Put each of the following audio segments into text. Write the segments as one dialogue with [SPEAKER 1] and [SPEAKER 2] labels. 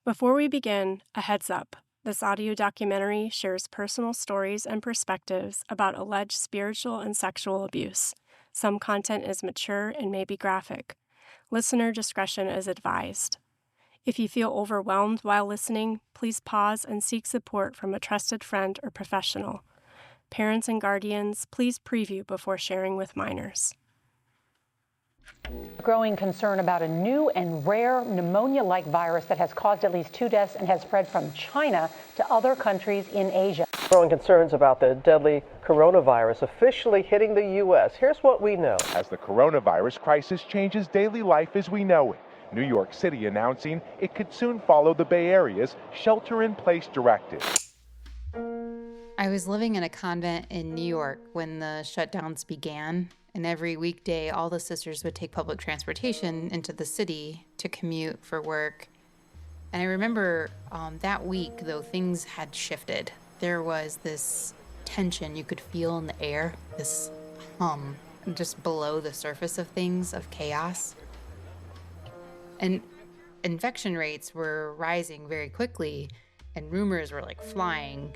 [SPEAKER 1] Before we begin, a heads up. This audio documentary shares personal stories and perspectives about alleged spiritual and sexual abuse. Some content is mature and may be graphic. Listener discretion is advised. If you feel overwhelmed while listening, please pause and seek support from a trusted friend or professional. Parents and guardians, please preview before sharing with minors.
[SPEAKER 2] Growing concern about a new and rare pneumonia-like virus that has caused at least 2 deaths and has spread from China to other countries in Asia.
[SPEAKER 3] Growing concerns about the deadly coronavirus officially hitting the U.S. Here's what we know.
[SPEAKER 4] As the coronavirus crisis changes daily life as we know it, New York City announcing it could soon follow the Bay Area's shelter-in-place directive.
[SPEAKER 5] I was living in a convent in New York when the shutdowns began, and every weekday all the sisters would take public transportation into the city to commute for work. And I remember that week, though, things had shifted. There was this tension you could feel in the air, this hum just below the surface of things, of chaos. And infection rates were rising very quickly, and rumors were like flying.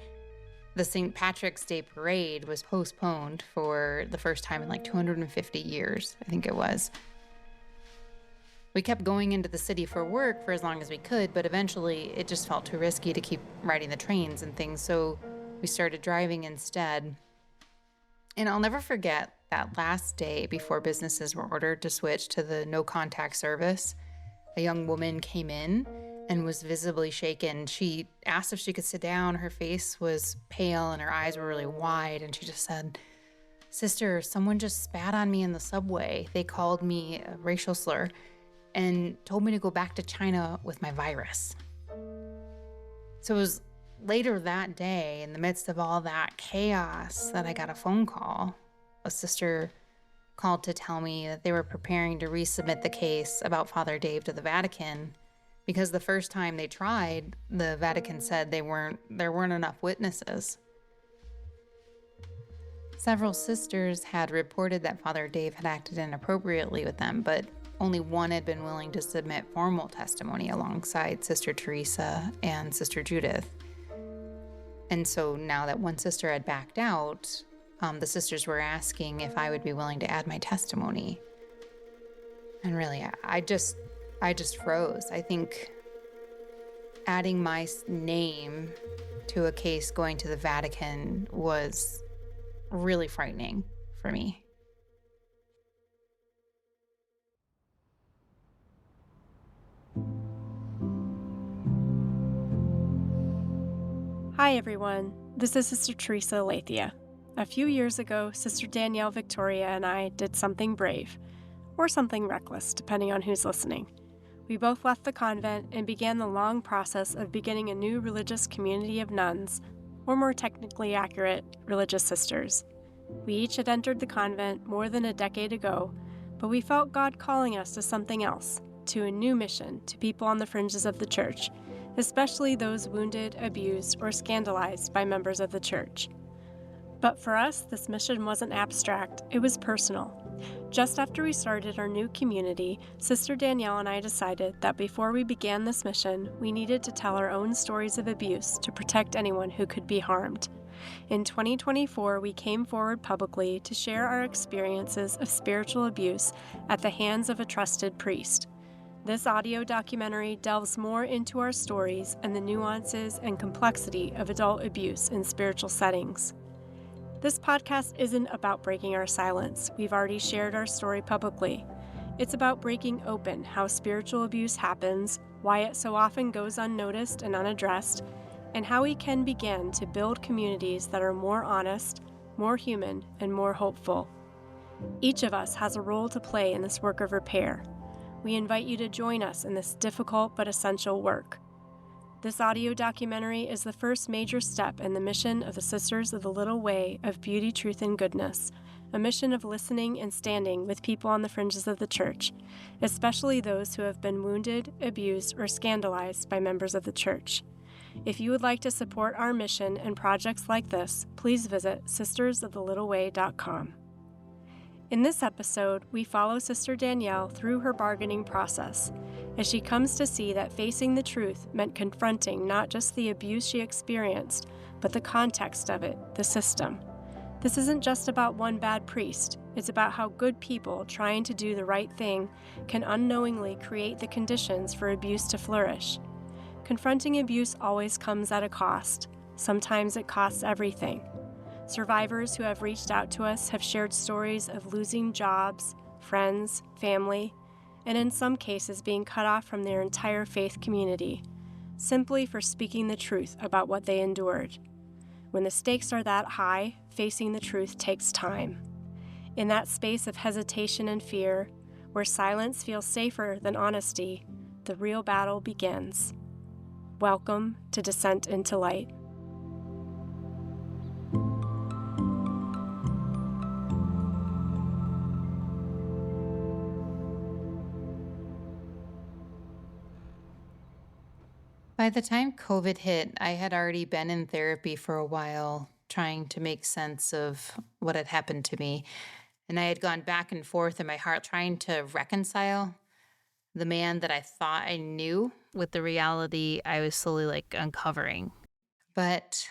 [SPEAKER 5] The St. Patrick's Day parade was postponed for the first time in like 250 years, I think it was. We kept going into the city for work for as long as we could, but eventually it just felt too risky to keep riding the trains and things, so we started driving instead. And I'll never forget that last day before businesses were ordered to switch to the no-contact service. A young woman came in and was visibly shaken. She asked if she could sit down. Her face was pale and her eyes were really wide. And she just said, "Sister, someone just spat on me in the subway. They called me a racial slur and told me to go back to China with my virus." So it was later that day, in the midst of all that chaos, that I got a phone call. A sister called to tell me that they were preparing to resubmit the case about Father Dave to the Vatican, because the first time they tried, the Vatican said there weren't enough witnesses. Several sisters had reported that Father Dave had acted inappropriately with them, but only one had been willing to submit formal testimony alongside Sister Teresa and Sister Judith. And so now that one sister had backed out, the sisters were asking if I would be willing to add my testimony. And really, I just froze. I think adding my name to a case going to the Vatican was really frightening for me.
[SPEAKER 1] Hi everyone, this is Sister Teresa Aletheia. A few years ago, Sister Danielle Victoria and I did something brave, or something reckless, depending on who's listening. We both left the convent and began the long process of beginning a new religious community of nuns, or more technically accurate, religious sisters. We each had entered the convent more than a decade ago, but we felt God calling us to something else, to a new mission to people on the fringes of the church, especially those wounded, abused, or scandalized by members of the church. But for us, this mission wasn't abstract, it was personal. Just after we started our new community, Sister Danielle and I decided that before we began this mission, we needed to tell our own stories of abuse to protect anyone who could be harmed. In 2024, we came forward publicly to share our experiences of spiritual abuse at the hands of a trusted priest. This audio documentary delves more into our stories and the nuances and complexity of adult abuse in spiritual settings. This podcast isn't about breaking our silence. We've already shared our story publicly. It's about breaking open how spiritual abuse happens, why it so often goes unnoticed and unaddressed, and how we can begin to build communities that are more honest, more human, and more hopeful. Each of us has a role to play in this work of repair. We invite you to join us in this difficult but essential work. This audio documentary is the first major step in the mission of the Sisters of the Little Way of Beauty, Truth, and Goodness, a mission of listening and standing with people on the fringes of the church, especially those who have been wounded, abused, or scandalized by members of the church. If you would like to support our mission and projects like this, please visit sistersofthelittleway.com. In this episode, we follow Sister Danielle through her bargaining process as she comes to see that facing the truth meant confronting not just the abuse she experienced, but the context of it, the system. This isn't just about one bad priest. It's about how good people trying to do the right thing can unknowingly create the conditions for abuse to flourish. Confronting abuse always comes at a cost. Sometimes it costs everything. Survivors who have reached out to us have shared stories of losing jobs, friends, family, and in some cases being cut off from their entire faith community, simply for speaking the truth about what they endured. When the stakes are that high, facing the truth takes time. In that space of hesitation and fear, where silence feels safer than honesty, the real battle begins. Welcome to Descent into Light.
[SPEAKER 5] By the time COVID hit, I had already been in therapy for a while, trying to make sense of what had happened to me. And I had gone back and forth in my heart, trying to reconcile the man that I thought I knew with the reality I was slowly uncovering. But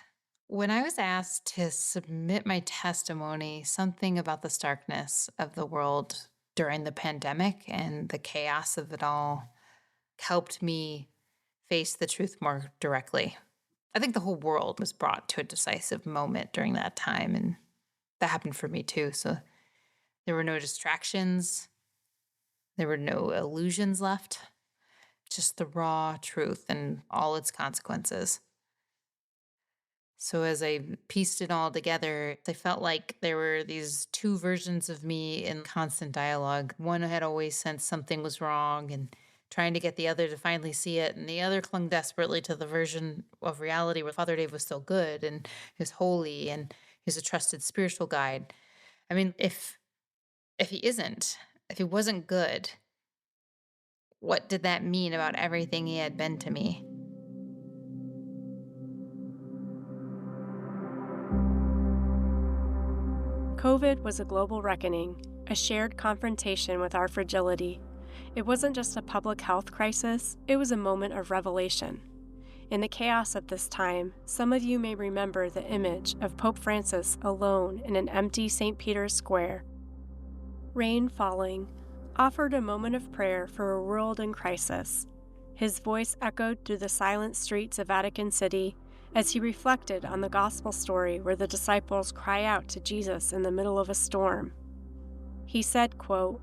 [SPEAKER 5] when I was asked to submit my testimony, something about the starkness of the world during the pandemic and the chaos of it all helped me face the truth more directly. I think the whole world was brought to a decisive moment during that time, and that happened for me too. So there were no distractions, there were no illusions left, just the raw truth and all its consequences. So as I pieced it all together, I felt like there were these two versions of me in constant dialogue. One had always sensed something was wrong and trying to get the other to finally see it, and the other clung desperately to the version of reality where Father Dave was still good and he was holy and he was a trusted spiritual guide. I mean, if he wasn't good, what did that mean about everything he had been to me?
[SPEAKER 1] COVID was a global reckoning, a shared confrontation with our fragility. It wasn't just a public health crisis, it was a moment of revelation. In the chaos of this time, some of you may remember the image of Pope Francis alone in an empty St. Peter's Square. Rain falling, offered a moment of prayer for a world in crisis. His voice echoed through the silent streets of Vatican City as he reflected on the gospel story where the disciples cry out to Jesus in the middle of a storm. He said, quote,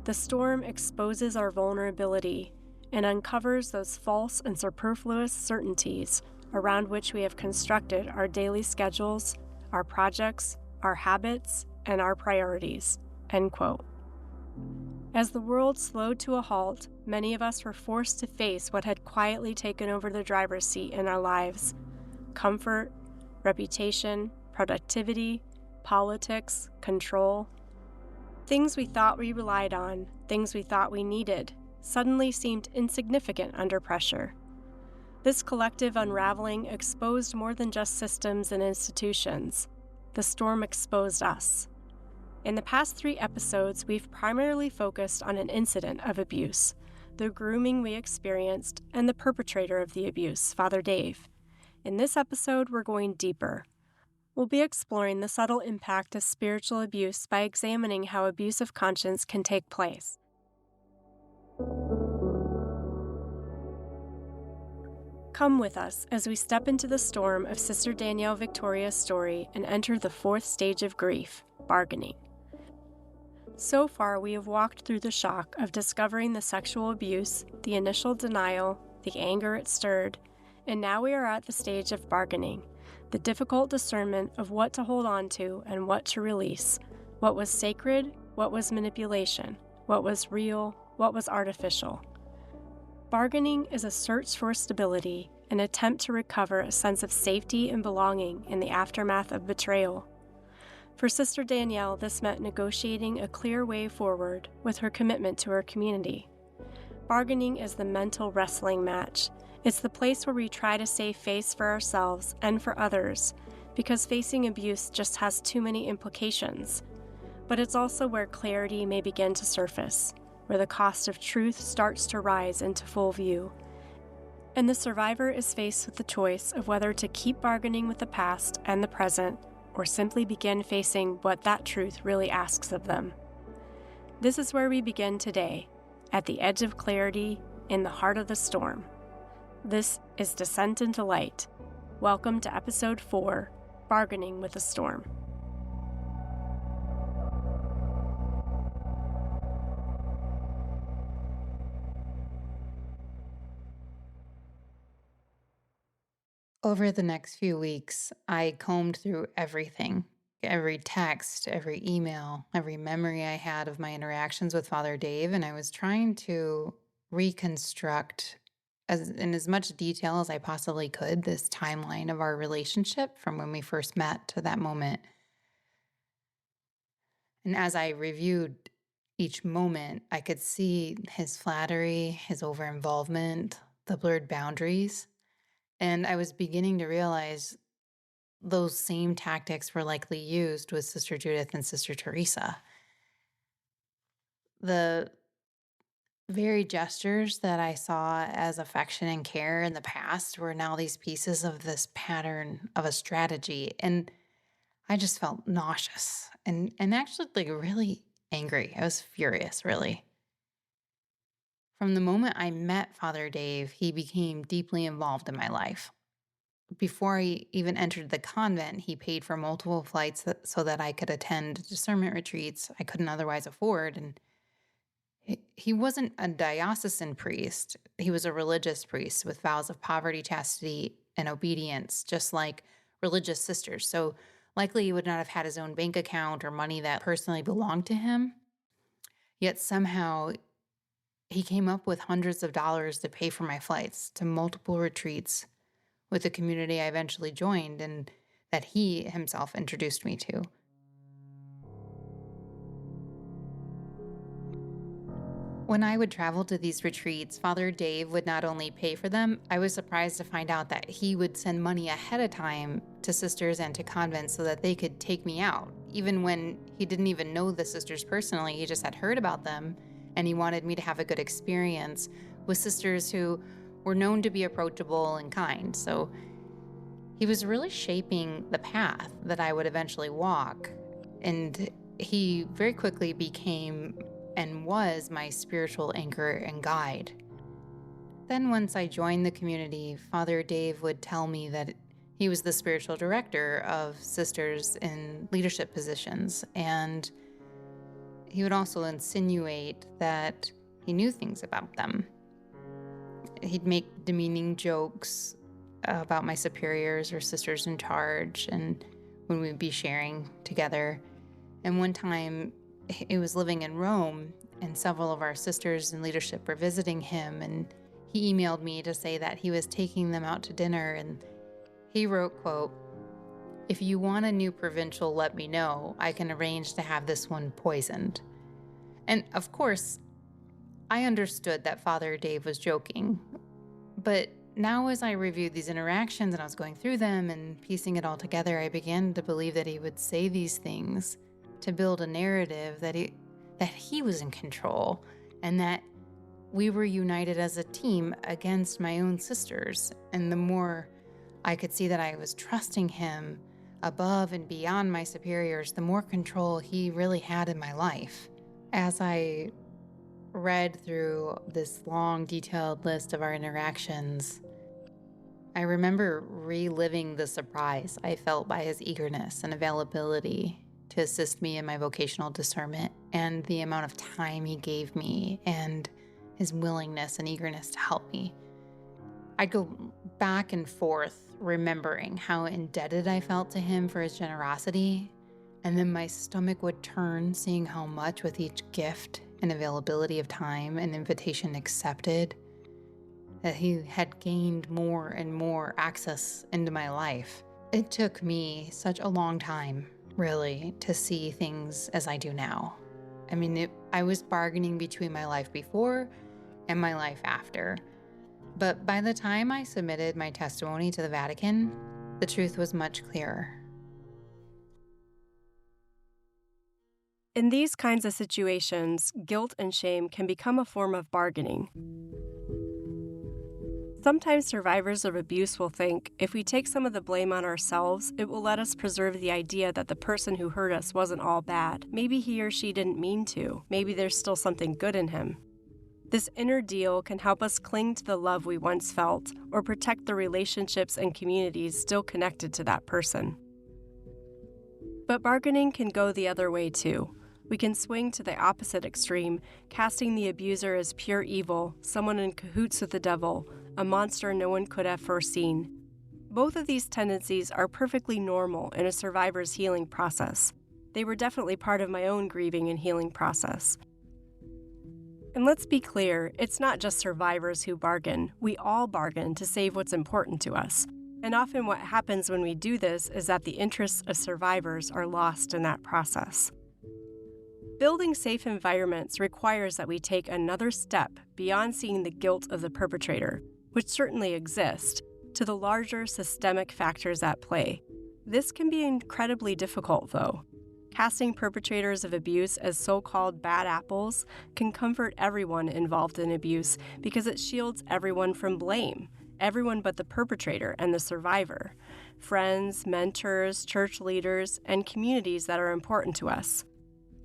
[SPEAKER 1] "The storm exposes our vulnerability and uncovers those false and superfluous certainties around which we have constructed our daily schedules, our projects, our habits, and our priorities." End quote. As the world slowed to a halt, many of us were forced to face what had quietly taken over the driver's seat in our lives: comfort, reputation, productivity, politics, control. Things we thought we relied on, things we thought we needed, suddenly seemed insignificant under pressure. This collective unraveling exposed more than just systems and institutions. The storm exposed us. In the past 3 episodes, we've primarily focused on an incident of abuse, the grooming we experienced, and the perpetrator of the abuse, Father Dave. In this episode, we're going deeper. We'll be exploring the subtle impact of spiritual abuse by examining how abuse of conscience can take place. Come with us as we step into the storm of Sister Danielle Victoria's story and enter the 4th stage of grief, bargaining. So far, we have walked through the shock of discovering the sexual abuse, the initial denial, the anger it stirred, and now we are at the stage of bargaining, the difficult discernment of what to hold on to and what to release, what was sacred, what was manipulation, what was real, what was artificial. Bargaining is a search for stability, an attempt to recover a sense of safety and belonging in the aftermath of betrayal. For Sister Danielle, this meant negotiating a clear way forward with her commitment to her community. Bargaining is the mental wrestling match. It's the place where we try to save face for ourselves and for others, because facing abuse just has too many implications. But it's also where clarity may begin to surface, where the cost of truth starts to rise into full view. And the survivor is faced with the choice of whether to keep bargaining with the past and the present, or simply begin facing what that truth really asks of them. This is where we begin today, at the edge of clarity, in the heart of the storm. This is Descent into Light. Welcome to Episode 4, Bargaining with the Storm.
[SPEAKER 5] Over the next few weeks, I combed through everything, every text, every email, every memory I had of my interactions with Father Dave, and I was trying to reconstruct in as much detail as I possibly could this timeline of our relationship from when we first met to that moment. And as I reviewed each moment, I could see his flattery, his over-involvement, the blurred boundaries. And I was beginning to realize those same tactics were likely used with Sister Judith and Sister Teresa. The very gestures that I saw as affection and care in the past were now these pieces of this pattern of a strategy. And I just felt nauseous and actually like really angry. I was furious, really. From the moment I met Father Dave, he became deeply involved in my life. Before I even entered the convent, he paid for multiple flights so that I could attend discernment retreats I couldn't otherwise afford. And he wasn't a diocesan priest. He was a religious priest with vows of poverty, chastity, and obedience, just like religious sisters. So likely he would not have had his own bank account or money that personally belonged to him. Yet somehow he came up with hundreds of dollars to pay for my flights to multiple retreats with the community I eventually joined and that he himself introduced me to. When I would travel to these retreats, Father Dave would not only pay for them, I was surprised to find out that he would send money ahead of time to sisters and to convents so that they could take me out. Even when he didn't even know the sisters personally, he just had heard about them, and he wanted me to have a good experience with sisters who were known to be approachable and kind. So he was really shaping the path that I would eventually walk. And he very quickly became and was my spiritual anchor and guide. Then once I joined the community, Father Dave would tell me that he was the spiritual director of sisters in leadership positions. And he would also insinuate that he knew things about them. He'd make demeaning jokes about my superiors or sisters in charge, and when we'd be sharing together. And one time, he was living in Rome, and several of our sisters in leadership were visiting him, and he emailed me to say that he was taking them out to dinner, and he wrote, quote, "If you want a new provincial, let me know. I can arrange to have this one poisoned." And of course, I understood that Father Dave was joking, but now as I reviewed these interactions and I was going through them and piecing it all together, I began to believe that he would say these things to build a narrative that he was in control and that we were united as a team against my own sisters. And the more I could see that I was trusting him above and beyond my superiors, the more control he really had in my life. As I read through this long, detailed list of our interactions, I remember reliving the surprise I felt by his eagerness and availability to assist me in my vocational discernment, and the amount of time he gave me and his willingness and eagerness to help me. I'd go back and forth remembering how indebted I felt to him for his generosity, and then my stomach would turn seeing how much with each gift and availability of time and invitation accepted, that he had gained more and more access into my life. It took me such a long time, really, to see things as I do now. I mean, I was bargaining between my life before and my life after. But by the time I submitted my testimony to the Vatican, the truth was much clearer.
[SPEAKER 1] In these kinds of situations, guilt and shame can become a form of bargaining. Sometimes survivors of abuse will think if we take some of the blame on ourselves, it will let us preserve the idea that the person who hurt us wasn't all bad. Maybe he or she didn't mean to. Maybe there's still something good in him. This inner deal can help us cling to the love we once felt or protect the relationships and communities still connected to that person. But bargaining can go the other way too. We can swing to the opposite extreme, casting the abuser as pure evil, someone in cahoots with the devil, a monster no one could have foreseen. Both of these tendencies are perfectly normal in a survivor's healing process. They were definitely part of my own grieving and healing process. And let's be clear, it's not just survivors who bargain. We all bargain to save what's important to us. And often what happens when we do this is that the interests of survivors are lost in that process. Building safe environments requires that we take another step beyond seeing the guilt of the perpetrator, which certainly exist, to the larger systemic factors at play. This can be incredibly difficult, though. Casting perpetrators of abuse as so-called bad apples can comfort everyone involved in abuse because it shields everyone from blame, everyone but the perpetrator and the survivor, friends, mentors, church leaders, and communities that are important to us.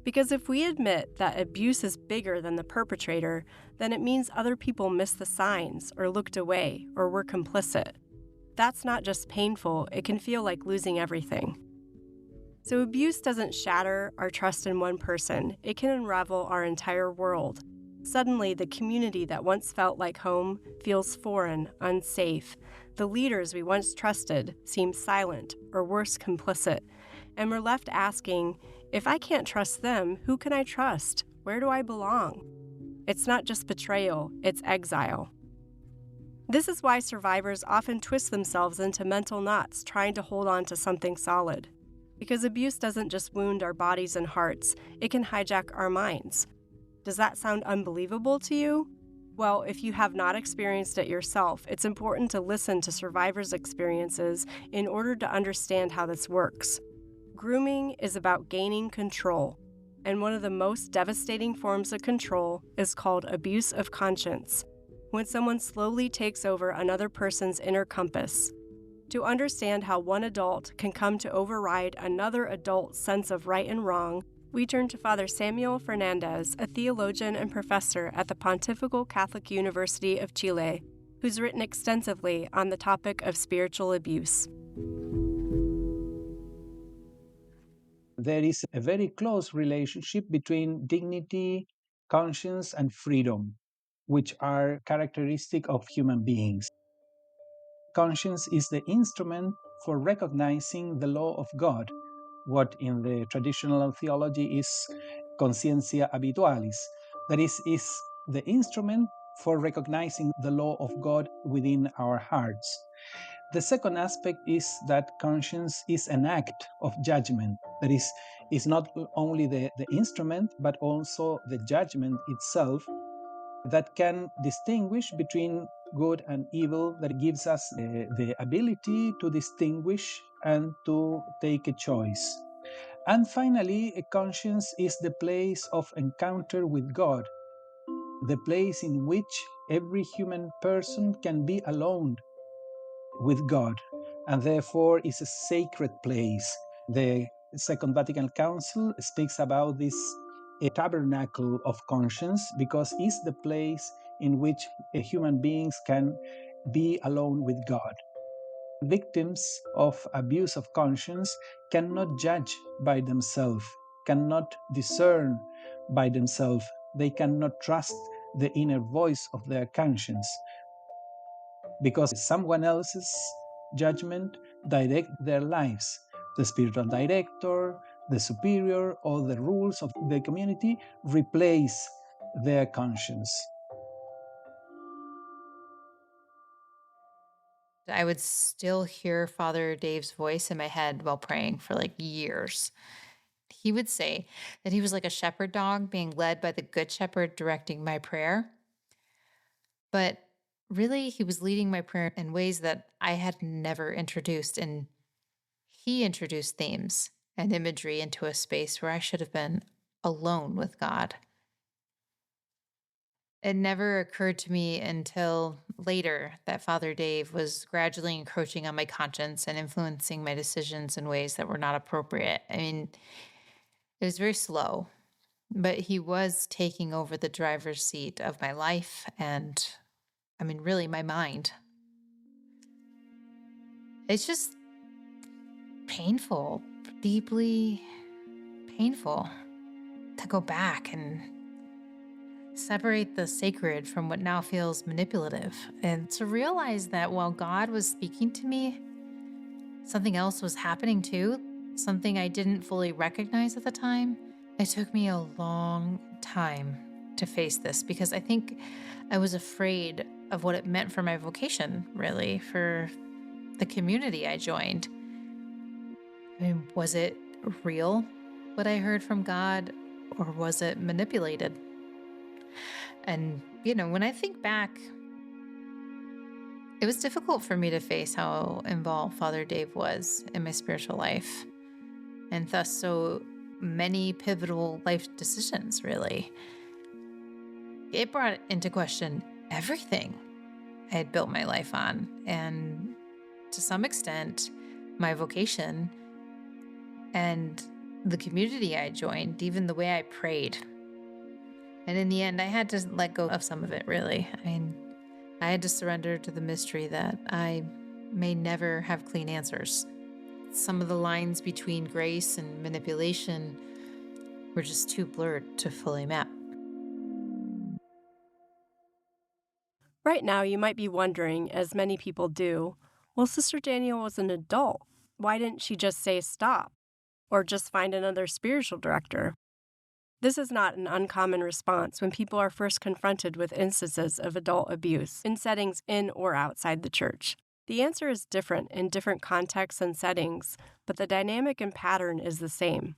[SPEAKER 1] Because if we admit that abuse is bigger than the perpetrator, then it means other people missed the signs or looked away or were complicit. That's not just painful, it can feel like losing everything. So abuse doesn't shatter our trust in one person, it can unravel our entire world. Suddenly, the community that once felt like home feels foreign, unsafe. The leaders we once trusted seem silent or worse, complicit. And we're left asking, if I can't trust them, who can I trust? Where do I belong? It's not just betrayal, it's exile. This is why survivors often twist themselves into mental knots trying to hold on to something solid. Because abuse doesn't just wound our bodies and hearts, it can hijack our minds. Does that sound unbelievable to you? Well, if you have not experienced it yourself, it's important to listen to survivors' experiences in order to understand how this works. Grooming is about gaining control, and one of the most devastating forms of control is called abuse of conscience, when someone slowly takes over another person's inner compass. To understand how one adult can come to override another adult's sense of right and wrong, we turn to Father Samuel Fernandez, a theologian and professor at the Pontifical Catholic University of Chile, who's written extensively on the topic of spiritual abuse.
[SPEAKER 6] There is a very close relationship between dignity, conscience, and freedom, which are characteristic of human beings. Conscience is the instrument for recognizing the law of God, what in the traditional theology is conscientia habitualis, that is the instrument for recognizing the law of God within our hearts. The second aspect is that conscience is an act of judgment. That is not only the instrument, but also the judgment itself that can distinguish between good and evil, that gives us the ability to distinguish and to take a choice. And finally, a conscience is the place of encounter with God, the place in which every human person can be alone with God, and therefore is a sacred place. The Second Vatican Council speaks about this a tabernacle of conscience because it's the place in which human beings can be alone with God. Victims of abuse of conscience cannot judge by themselves, cannot discern by themselves. They cannot trust the inner voice of their conscience because someone else's judgment directs their lives. The spiritual director, the superior, or the rules of the community replace their conscience.
[SPEAKER 5] I would still hear Father Dave's voice in my head while praying for like years. He would say that he was like a shepherd dog being led by the good shepherd directing my prayer. But really, he was leading my prayer in ways that I had never introduced. And he introduced themes and imagery into a space where I should have been alone with God. It never occurred to me until later that Father Dave was gradually encroaching on my conscience and influencing my decisions in ways that were not appropriate. I mean, it was very slow, but he was taking over the driver's seat of my life and, I mean, really my mind. It's just painful, deeply painful to go back and separate the sacred from what now feels manipulative, and to realize that while God was speaking to me, something else was happening too, something I didn't fully recognize at the time. It took me a long time to face this because I think I was afraid of what it meant for my vocation, really, for the community I joined. I mean, was it real, what I heard from God, or was it manipulated? And, when I think back, it was difficult for me to face how involved Father Dave was in my spiritual life, and thus so many pivotal life decisions, really. It brought into question everything I had built my life on, and to some extent, my vocation and the community I joined, even the way I prayed. And in the end, I had to let go of some of it, really. I mean, I had to surrender to the mystery that I may never have clean answers. Some of the lines between grace and manipulation were just too blurred to fully map.
[SPEAKER 1] Right now, you might be wondering, as many people do, well, Sister Danielle was an adult. Why didn't she just say stop? Or just find another spiritual director? This is not an uncommon response when people are first confronted with instances of adult abuse in settings in or outside the church. The answer is different in different contexts and settings, but the dynamic and pattern is the same.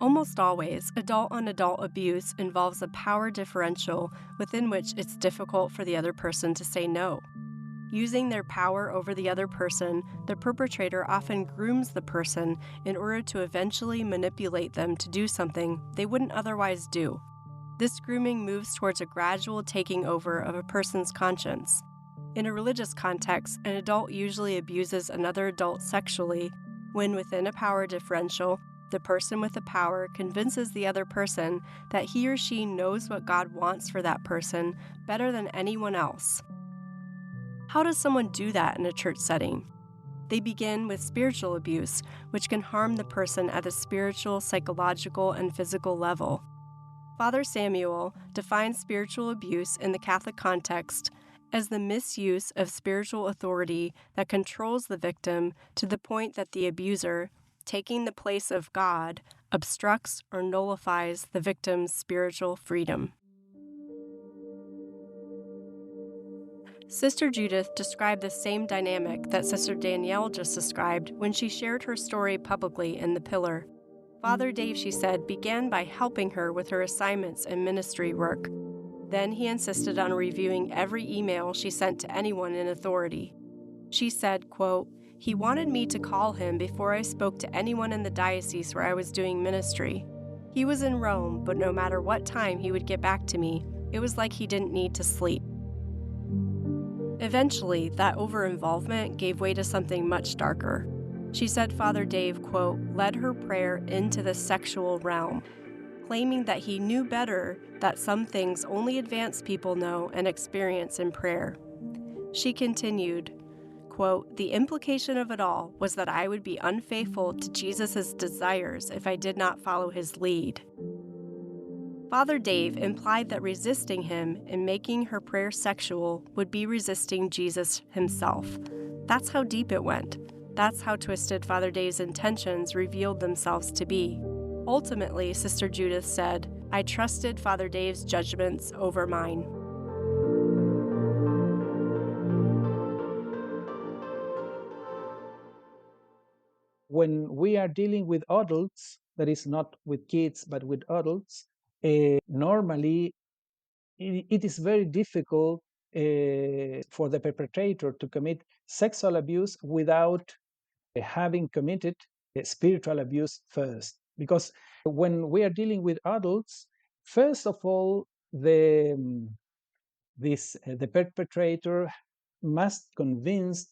[SPEAKER 1] Almost always, adult-on-adult abuse involves a power differential within which it's difficult for the other person to say no. Using their power over the other person, the perpetrator often grooms the person in order to eventually manipulate them to do something they wouldn't otherwise do. This grooming moves towards a gradual taking over of a person's conscience. In a religious context, an adult usually abuses another adult sexually when, within a power differential, the person with the power convinces the other person that he or she knows what God wants for that person better than anyone else. How does someone do that in a church setting? They begin with spiritual abuse, which can harm the person at the spiritual, psychological, and physical level. Father Samuel defines spiritual abuse in the Catholic context as the misuse of spiritual authority that controls the victim to the point that the abuser, taking the place of God, obstructs or nullifies the victim's spiritual freedom. Sister Judith described the same dynamic that Sister Danielle just described when she shared her story publicly in the Pillar. Father Dave, she said, began by helping her with her assignments and ministry work. Then he insisted on reviewing every email she sent to anyone in authority. She said, quote, "He wanted me to call him before I spoke to anyone in the diocese where I was doing ministry. He was in Rome, but no matter what time he would get back to me, it was like he didn't need to sleep." Eventually, that over-involvement gave way to something much darker. She said Father Dave, quote, led her prayer into the sexual realm, claiming that he knew better that some things only advanced people know and experience in prayer. She continued, quote, "The implication of it all was that I would be unfaithful to Jesus' desires if I did not follow his lead." Father Dave implied that resisting him and making her prayer sexual would be resisting Jesus himself. That's how deep it went. That's how twisted Father Dave's intentions revealed themselves to be. Ultimately, Sister Judith said, "I trusted Father Dave's judgments over mine."
[SPEAKER 6] When we are dealing with adults, that is not with kids, but with adults, normally it is very difficult for the perpetrator to commit sexual abuse without having committed spiritual abuse first. Because when we are dealing with adults, first of all, the perpetrator must convince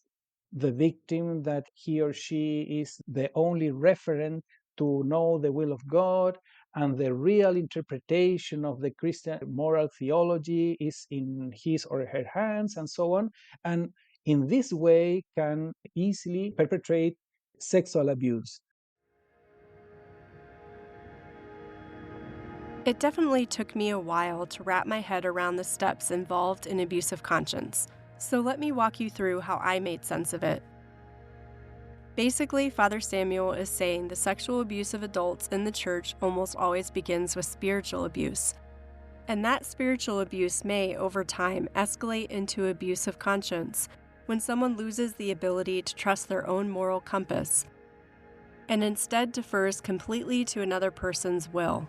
[SPEAKER 6] the victim that he or she is the only referent to know the will of God, and the real interpretation of the Christian moral theology is in his or her hands, and so on. And in this way can easily perpetrate sexual abuse.
[SPEAKER 1] It definitely took me a while to wrap my head around the steps involved in abuse of conscience, so let me walk you through how I made sense of it. Basically, Father Samuel is saying the sexual abuse of adults in the church almost always begins with spiritual abuse, and that spiritual abuse may, over time, escalate into abuse of conscience when someone loses the ability to trust their own moral compass and instead defers completely to another person's will.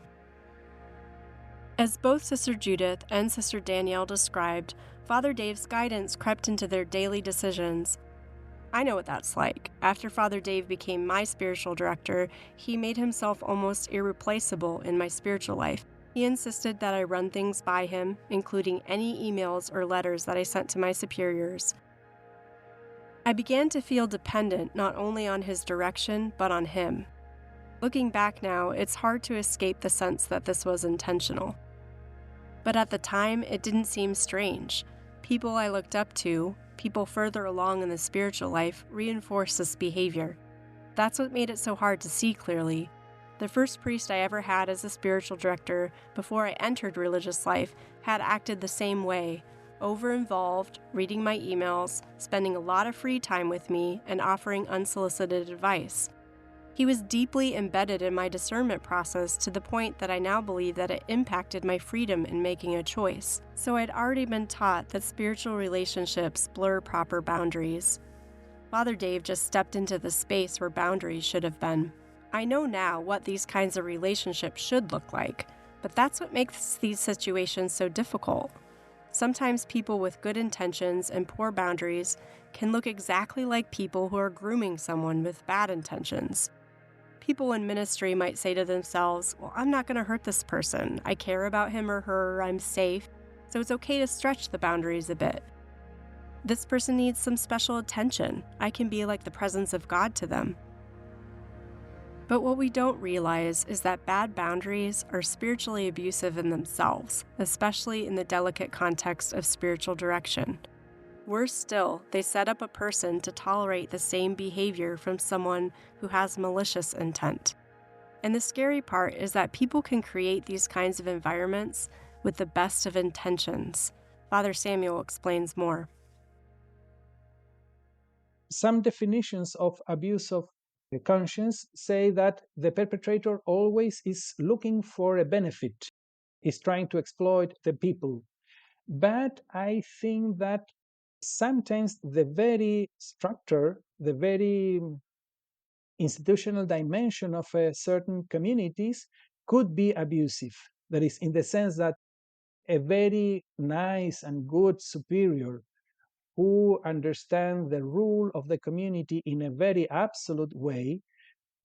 [SPEAKER 1] As both Sister Judith and Sister Danielle described, Father Dave's guidance crept into their daily decisions. I know what that's like. After Father Dave became my spiritual director, he made himself almost irreplaceable in my spiritual life. He insisted that I run things by him, including any emails or letters that I sent to my superiors. I began to feel dependent not only on his direction, but on him. Looking back now, it's hard to escape the sense that this was intentional. But at the time, it didn't seem strange. People I looked up to, people further along in the spiritual life, reinforced this behavior. That's what made it so hard to see clearly. The first priest I ever had as a spiritual director before I entered religious life had acted the same way, over-involved, reading my emails, spending a lot of free time with me, and offering unsolicited advice. He was deeply embedded in my discernment process to the point that I now believe that it impacted my freedom in making a choice. So I'd already been taught that spiritual relationships blur proper boundaries. Father Dave just stepped into the space where boundaries should have been. I know now what these kinds of relationships should look like, but that's what makes these situations so difficult. Sometimes people with good intentions and poor boundaries can look exactly like people who are grooming someone with bad intentions. People in ministry might say to themselves, well, I'm not going to hurt this person. I care about him or her. I'm safe. So it's okay to stretch the boundaries a bit. This person needs some special attention. I can be like the presence of God to them. But what we don't realize is that bad boundaries are spiritually abusive in themselves, especially in the delicate context of spiritual direction. Worse still, they set up a person to tolerate the same behavior from someone who has malicious intent. And the scary part is that people can create these kinds of environments with the best of intentions. Father Samuel explains more.
[SPEAKER 6] Some definitions of abuse of the conscience say that the perpetrator always is looking for a benefit, is trying to exploit the people. But I think that sometimes the very structure, the very institutional dimension of certain communities could be abusive. That is, in the sense that a very nice and good superior who understands the rule of the community in a very absolute way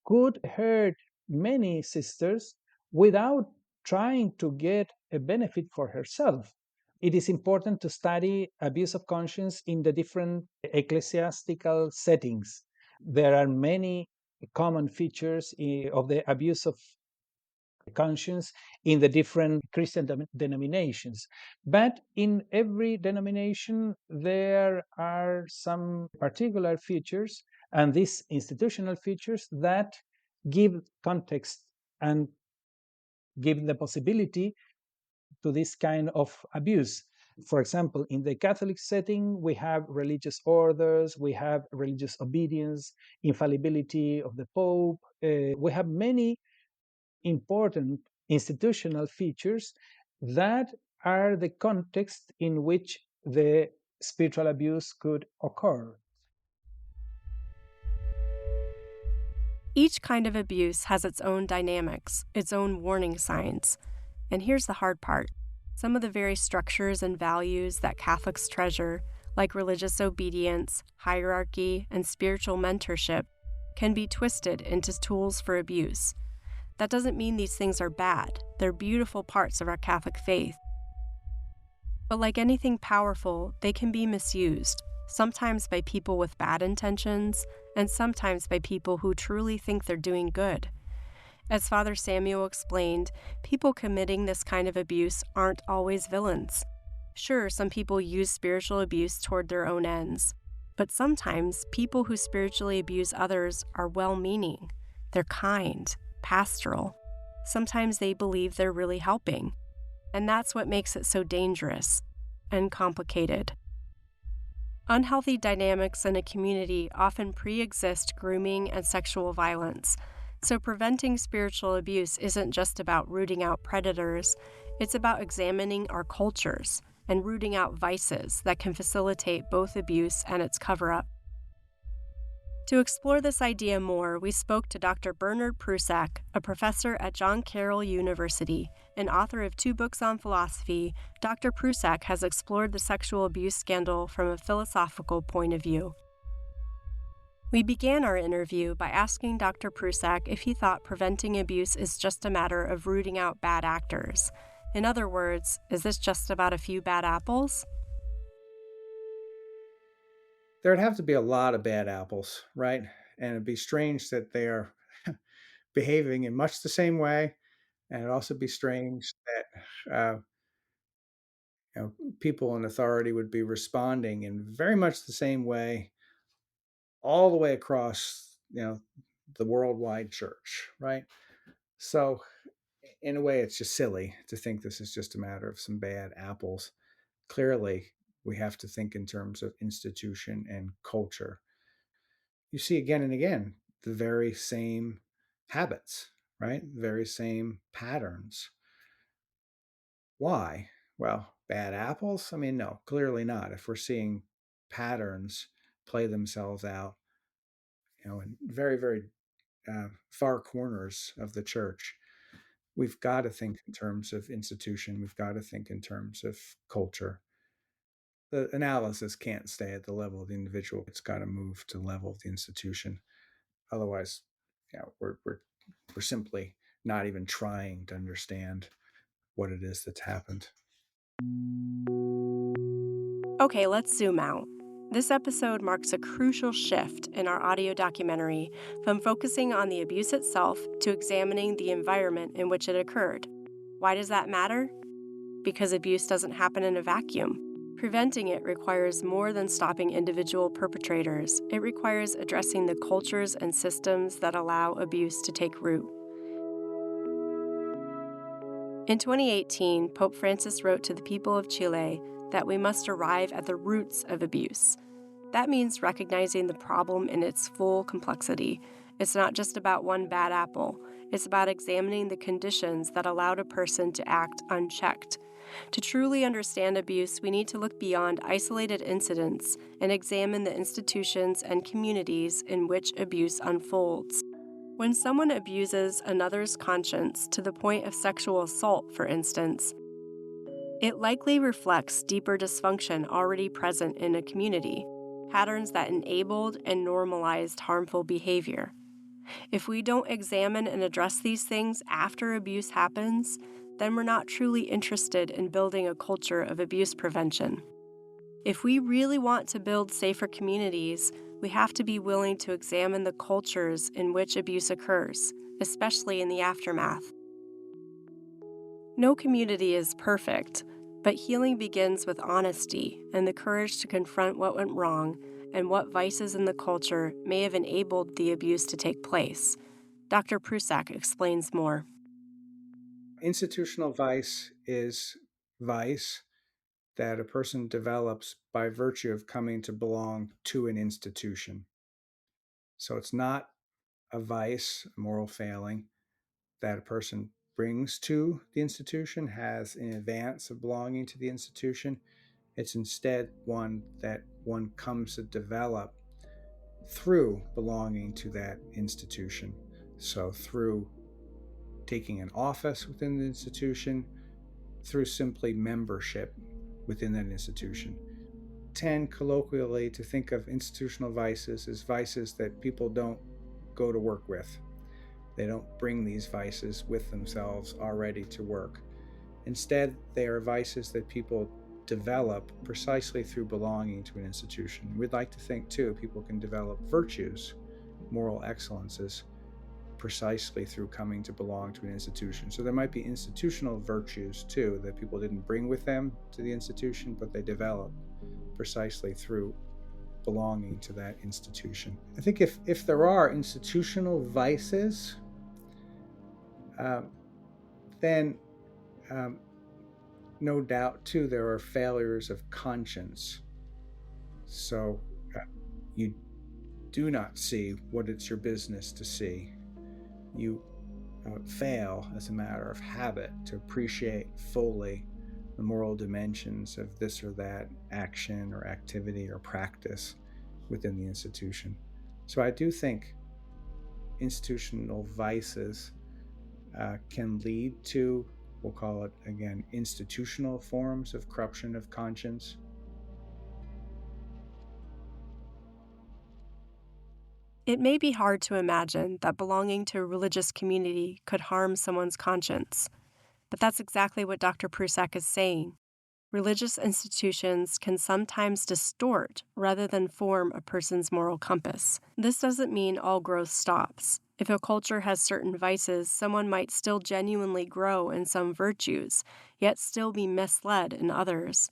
[SPEAKER 6] could hurt many sisters without trying to get a benefit for herself. It is important to study abuse of conscience in the different ecclesiastical settings. There are many common features of the abuse of conscience in the different Christian denominations. But in every denomination, there are some particular features, and these institutional features that give context and give the possibility to this kind of abuse. For example, in the Catholic setting, we have religious orders, we have religious obedience, infallibility of the Pope. We have many important institutional features that are the context in which the spiritual abuse could occur.
[SPEAKER 1] Each kind of abuse has its own dynamics, its own warning signs. And here's the hard part. Some of the very structures and values that Catholics treasure, like religious obedience, hierarchy, and spiritual mentorship, can be twisted into tools for abuse. That doesn't mean these things are bad. They're beautiful parts of our Catholic faith. But like anything powerful, they can be misused, sometimes by people with bad intentions, and sometimes by people who truly think they're doing good. As Father Samuel explained, people committing this kind of abuse aren't always villains. Sure, some people use spiritual abuse toward their own ends, but sometimes people who spiritually abuse others are well-meaning. They're kind, pastoral. Sometimes they believe they're really helping. And that's what makes it so dangerous and complicated. Unhealthy dynamics in a community often pre-exist grooming and sexual violence. So preventing spiritual abuse isn't just about rooting out predators, it's about examining our cultures and rooting out vices that can facilitate both abuse and its cover-up. To explore this idea more, we spoke to Dr. Bernard Prusak, a professor at John Carroll University and author of 2 books on philosophy. Dr. Prusak has explored the sexual abuse scandal from a philosophical point of view. We began our interview by asking Dr. Prusak if he thought preventing abuse is just a matter of rooting out bad actors. In other words, is this just about a few bad apples?
[SPEAKER 7] There'd have to be a lot of bad apples, right? And it'd be strange that they are behaving in much the same way. And it'd also be strange that people in authority would be responding in very much the same way all the way across, the worldwide church, right? So in a way, it's just silly to think this is just a matter of some bad apples. Clearly, we have to think in terms of institution and culture. You see again and again the very same habits, right? The very same patterns. Why? Well, bad apples? I mean, no, clearly not. If we're seeing patterns play themselves out, in very, very far corners of the church, we've got to think in terms of institution. We've got to think in terms of culture. The analysis can't stay at the level of the individual. It's got to move to the level of the institution. Otherwise, we're simply not even trying to understand what it is that's happened.
[SPEAKER 1] Okay, let's zoom out. This episode marks a crucial shift in our audio documentary from focusing on the abuse itself to examining the environment in which it occurred. Why does that matter? Because abuse doesn't happen in a vacuum. Preventing it requires more than stopping individual perpetrators. It requires addressing the cultures and systems that allow abuse to take root. In 2018, Pope Francis wrote to the people of Chile that we must arrive at the roots of abuse. That means recognizing the problem in its full complexity. It's not just about one bad apple. It's about examining the conditions that allowed a person to act unchecked. To truly understand abuse, we need to look beyond isolated incidents and examine the institutions and communities in which abuse unfolds. When someone abuses another's conscience to the point of sexual assault, for instance, it likely reflects deeper dysfunction already present in a community, patterns that enabled and normalized harmful behavior. If we don't examine and address these things after abuse happens, then we're not truly interested in building a culture of abuse prevention. If we really want to build safer communities, we have to be willing to examine the cultures in which abuse occurs, especially in the aftermath. No community is perfect, but healing begins with honesty and the courage to confront what went wrong and what vices in the culture may have enabled the abuse to take place. Dr. Prusak explains more.
[SPEAKER 7] Institutional vice is vice that a person develops by virtue of coming to belong to an institution. So it's not a vice, a moral failing that a person brings to the institution, has in advance of belonging to the institution. It's instead one that one comes to develop through belonging to that institution. So through taking an office within the institution, through simply membership within that institution. Tend colloquially to think of institutional vices as vices that people don't go to work with. They don't bring these vices with themselves already to work. Instead, they are vices that people develop precisely through belonging to an institution. We'd like to think, too, people can develop virtues, moral excellences, precisely through coming to belong to an institution. So there might be institutional virtues, too, that people didn't bring with them to the institution, but they develop precisely through belonging to that institution. I think if there are institutional vices, then no doubt, too, there are failures of conscience. So you do not see what it's your business to see. You fail, as a matter of habit, to appreciate fully the moral dimensions of this or that action or activity or practice within the institution. So I do think institutional vices can lead to, we'll call it again, institutional forms of corruption of conscience.
[SPEAKER 1] It may be hard to imagine that belonging to a religious community could harm someone's conscience, but that's exactly what Dr. Prusak is saying. Religious institutions can sometimes distort rather than form a person's moral compass. This doesn't mean all growth stops. If a culture has certain vices, someone might still genuinely grow in some virtues, yet still be misled in others.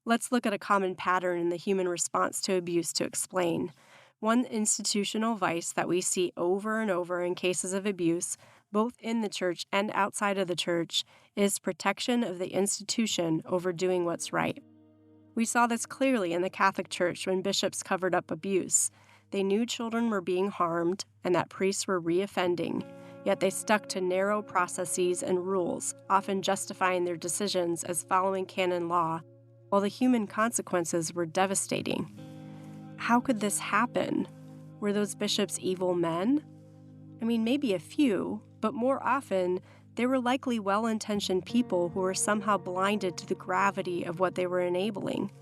[SPEAKER 1] Let's look at a common pattern in the human response to abuse to explain. One institutional vice that we see over and over in cases of abuse, both in the church and outside of the church, is protection of the institution over doing what's right. We saw this clearly in the Catholic Church when bishops covered up abuse. They knew children were being harmed and that priests were reoffending, yet they stuck to narrow processes and rules, often justifying their decisions as following canon law, while the human consequences were devastating. How could this happen? Were those bishops evil men? I mean, maybe a few, but more often, they were likely well-intentioned people who were somehow blinded to the gravity of what they were enabling.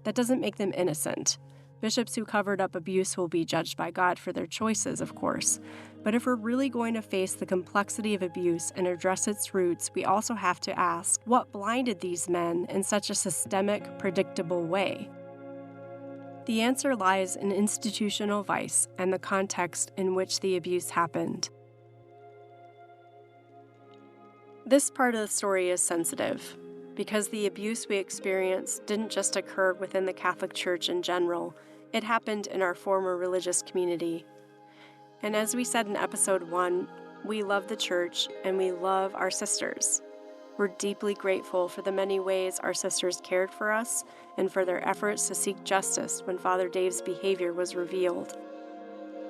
[SPEAKER 1] That doesn't make them innocent. Bishops who covered up abuse will be judged by God for their choices, of course. But if we're really going to face the complexity of abuse and address its roots, we also have to ask, what blinded these men in such a systemic, predictable way? The answer lies in institutional vice and the context in which the abuse happened. This part of the story is sensitive, because the abuse we experienced didn't just occur within the Catholic Church in general, it happened in our former religious community. And as we said in episode 1, we love the church and we love our sisters. We're deeply grateful for the many ways our sisters cared for us and for their efforts to seek justice when Father Dave's behavior was revealed.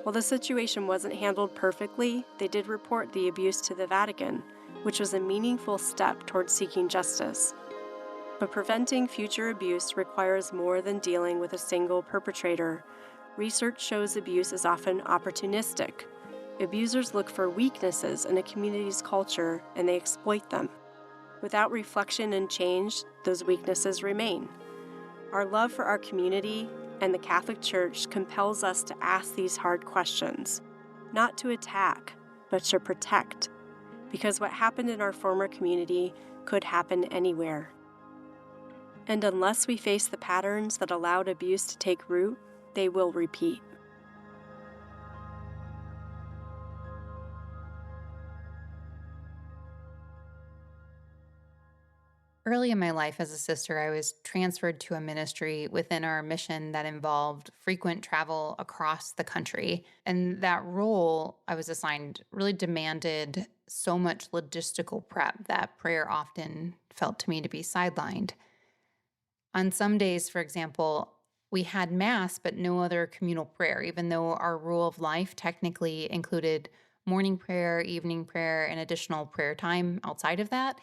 [SPEAKER 1] While the situation wasn't handled perfectly, they did report the abuse to the Vatican, which was a meaningful step towards seeking justice. But preventing future abuse requires more than dealing with a single perpetrator. Research shows abuse is often opportunistic. Abusers look for weaknesses in a community's culture and they exploit them. Without reflection and change, those weaknesses remain. Our love for our community and the Catholic Church compels us to ask these hard questions, not to attack, but to protect, because what happened in our former community could happen anywhere. And unless we face the patterns that allowed abuse to take root, they will repeat.
[SPEAKER 5] Early in my life as a sister, I was transferred to a ministry within our mission that involved frequent travel across the country. And that role I was assigned really demanded so much logistical prep that prayer often felt to me to be sidelined. On some days, for example, we had Mass, but no other communal prayer, even though our rule of life technically included morning prayer, evening prayer, and additional prayer time outside of that.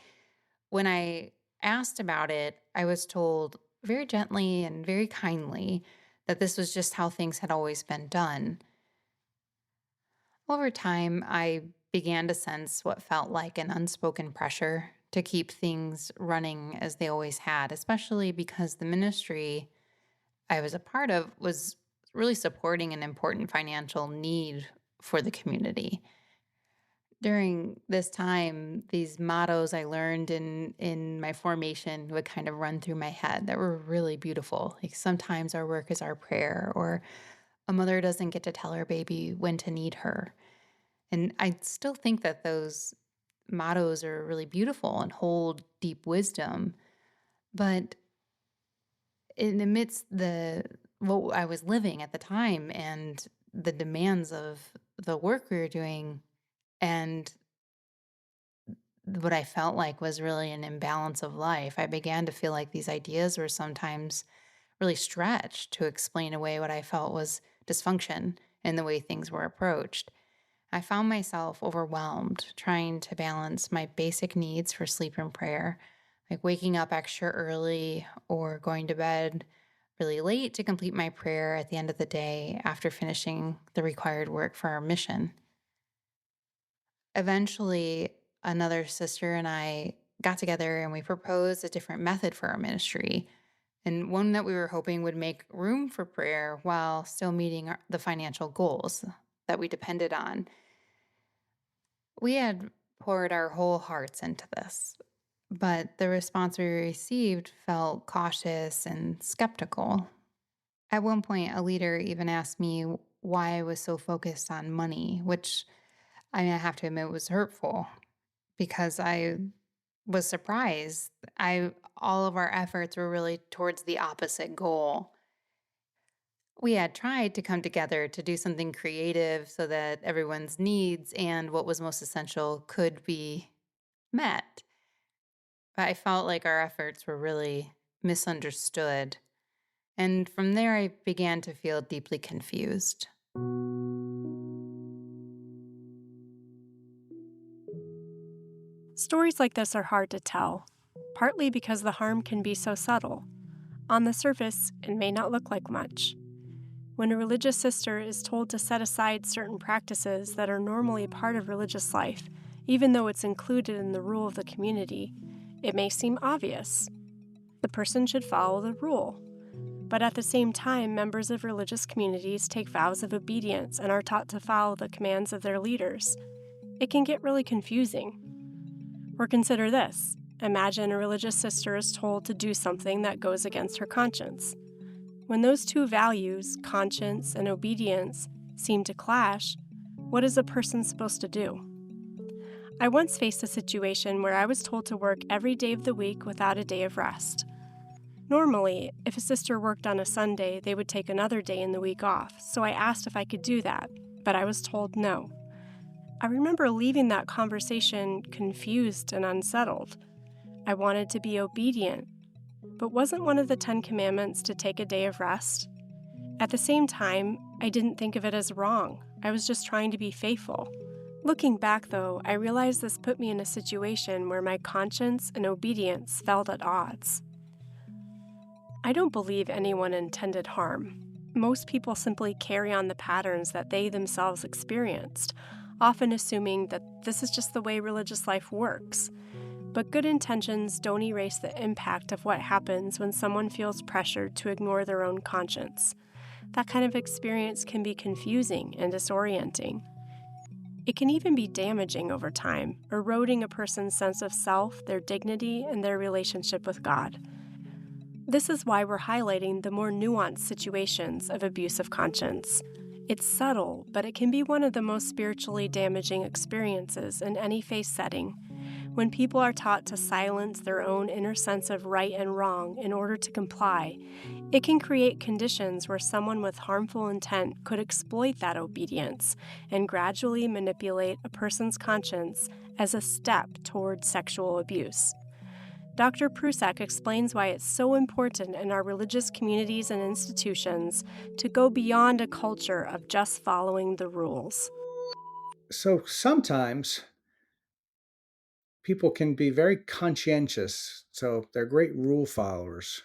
[SPEAKER 5] When I asked about it, I was told very gently and very kindly that this was just how things had always been done. Over time, I began to sense what felt like an unspoken pressure to keep things running as they always had, especially because the ministry I was a part of was really supporting an important financial need for the community. During this time, these mottos I learned in my formation would kind of run through my head that were really beautiful. Like sometimes our work is our prayer, or a mother doesn't get to tell her baby when to need her. And I still think that those mottos are really beautiful and hold deep wisdom. But in amidst the what I was living at the time and the demands of the work we were doing and what I felt like was really an imbalance of life, I began to feel like these ideas were sometimes really stretched to explain away what I felt was dysfunction in the way things were approached. I found myself overwhelmed trying to balance my basic needs for sleep and prayer, like waking up extra early or going to bed really late to complete my prayer at the end of the day after finishing the required work for our mission. Eventually, another sister and I got together and we proposed a different method for our ministry, and one that we were hoping would make room for prayer while still meeting the financial goals that we depended on. We had poured our whole hearts into this, but the response we received felt cautious and skeptical. At one point, a leader even asked me why I was so focused on money, which I mean, I have to admit was hurtful because I was surprised. All of our efforts were really towards the opposite goal. We had tried to come together to do something creative so that everyone's needs and what was most essential could be met. But I felt like our efforts were really misunderstood. And from there, I began to feel deeply confused.
[SPEAKER 1] Stories like this are hard to tell, partly because the harm can be so subtle. On the surface, it may not look like much. When a religious sister is told to set aside certain practices that are normally part of religious life, even though it's included in the rule of the community, it may seem obvious. The person should follow the rule. But at the same time, members of religious communities take vows of obedience and are taught to follow the commands of their leaders. It can get really confusing. Or consider this. Imagine a religious sister is told to do something that goes against her conscience. When those two values, conscience and obedience, seem to clash, what is a person supposed to do? I once faced a situation where I was told to work every day of the week without a day of rest. Normally, if a sister worked on a Sunday, they would take another day in the week off, so I asked if I could do that, but I was told no. I remember leaving that conversation confused and unsettled. I wanted to be obedient, but wasn't one of the 10 Commandments to take a day of rest? At the same time, I didn't think of it as wrong. I was just trying to be faithful. Looking back, though, I realized this put me in a situation where my conscience and obedience felt at odds. I don't believe anyone intended harm. Most people simply carry on the patterns that they themselves experienced, often assuming that this is just the way religious life works. But good intentions don't erase the impact of what happens when someone feels pressured to ignore their own conscience. That kind of experience can be confusing and disorienting. It can even be damaging over time, eroding a person's sense of self, their dignity, and their relationship with God. This is why we're highlighting the more nuanced situations of abuse of conscience. It's subtle, but it can be one of the most spiritually damaging experiences in any faith setting. When people are taught to silence their own inner sense of right and wrong in order to comply, it can create conditions where someone with harmful intent could exploit that obedience and gradually manipulate a person's conscience as a step toward sexual abuse. Dr. Prusak explains why it's so important in our religious communities and institutions to go beyond a culture of just following the rules.
[SPEAKER 7] So sometimes people can be very conscientious, so they're great rule followers.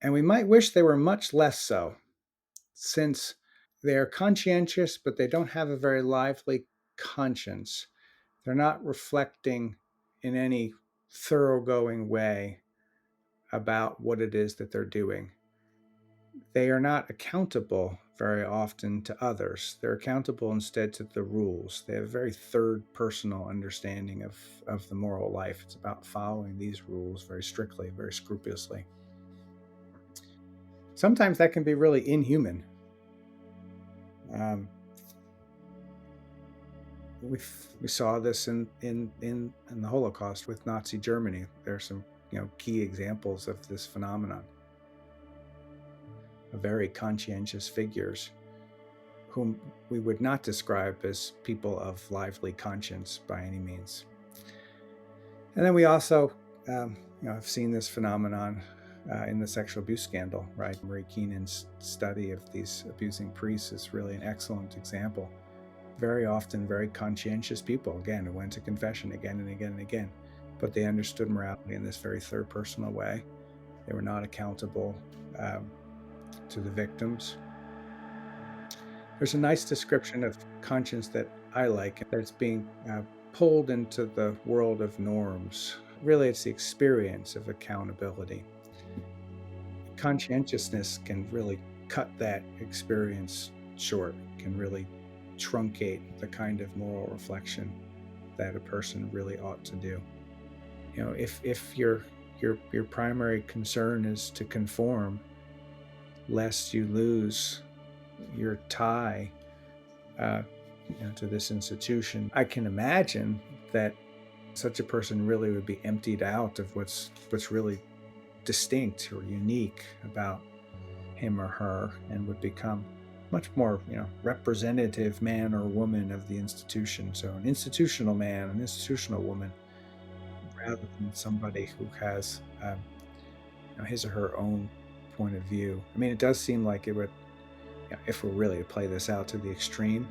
[SPEAKER 7] And we might wish they were much less so, since they're conscientious, but they don't have a very lively conscience. They're not reflecting in any thoroughgoing way about what it is that they're doing. they are not accountable very often to others. They're accountable instead to the rules. They have a very third personal understanding of the moral life. It's about following these rules very strictly, very scrupulously. Sometimes that can be really inhuman. We saw this in the Holocaust with Nazi Germany. There are some key examples of this phenomenon. Very conscientious figures whom we would not describe as people of lively conscience by any means. And then we also have seen this phenomenon in the sexual abuse scandal, right? Marie Keenan's study of these abusing priests is really an excellent example. Very often very conscientious people, again, who went to confession again and again and again, but they understood morality in this very third personal way. They were not accountable to the victims. There's a nice description of conscience that I like, that it's being pulled into the world of norms. Really, it's the experience of accountability. Conscientiousness can really cut that experience short, can really truncate the kind of moral reflection that a person really ought to do. If your primary concern is to conform, lest you lose your tie to this institution, I can imagine that such a person really would be emptied out of what's really distinct or unique about him or her, and would become much more representative man or woman of the institution. So an institutional man, an institutional woman, rather than somebody who has his or her own point of view. I mean, it does seem like it would, if we're really to play this out to the extreme,